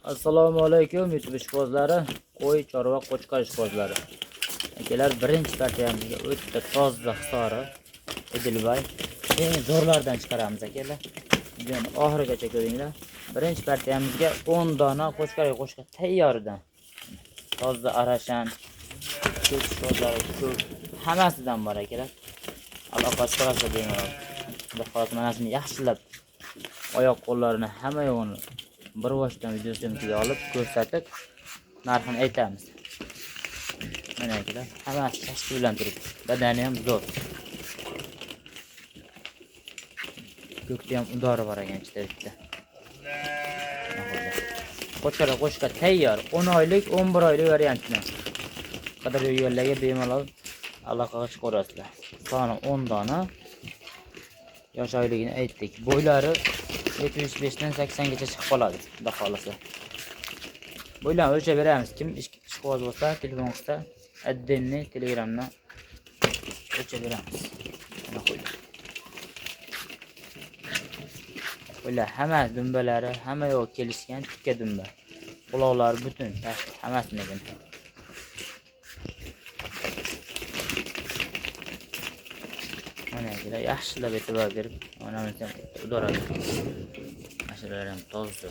Assalomu alaykum YouTube ishqibozlari, qo'y chorva qo'chqor ishqibozlari. Akalar, birinchi partiyamizga o'tda toza hisori Idilbay. Eng zo'rlardan chiqaramiz akalar. Videoni oxirigacha ko'ringlar. Birinchi partiyamizga 10 dona qo'chqorga qo'shqa tayyordan. Toza arashan, ko'k ishqibozlari ko'k, hammasidan bor akalar. Aloqa chiqarsa bemalol. Hozir mana shuni yaxshilab oyoq qo'llarini hamma yo'g'ini bir boshdan videosimizga olib ko'rsatib narxini aytamiz. Mana akalar, hammasi tashqi bilan turibdi. Badani ham zo'r. Ko'kda ham udori bor ekan ichida bitta. Qo'chqor qo'shqa tayyor 10 oylik, 11 oylik variantini. Qadar yo'llarga bemalol aloqaga chiqarasizlar. Soni 10 dona. Yosh oyligini aytdik. Bo'ylari 75 dan 80 gacha chiqib qoladi, xudo xolasa. Bo'ylarni o'lchab beramiz. Kim ishqiboz bo'lsa, telefon qilsa, addenni Telegramdan o'lchab beramiz. Mana qo'ylar. Bo'ylar hamma dumbalari, hamma yo'q kelishgan tikka dumba. Quloqlari butun, hammasini ekan. Mana akalar, yaxshilab e'tibor berib, mana bundan udoradi. Mashalar ham toza.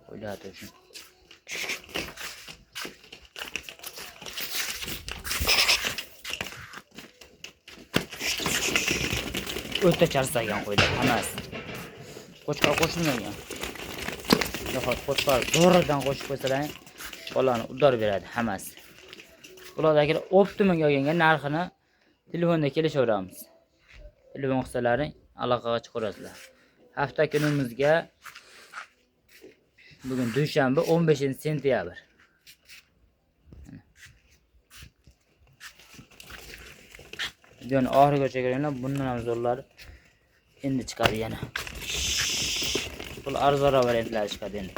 Qo'yadi shu. O'ta charchagan qo'ylar hammasi. Qo'chqor qo'shilmagan. Nahot qo'chqor zo'rdan qo'shib qo'ysalar, bolani udor beradi hammasi. Ulardagilar optimaga olganga narxini telefonda kelishaveramiz. Telefon qilsalaring aloqaga chiqarasizlar. Hafta kunimizga bugun dushanba 15-sentyabr. Videoni oxirigacha ko'ringlar, bundan ham zo'rlari endi chiqadi yana. Bu arzonroq variantlar chiqadi endi.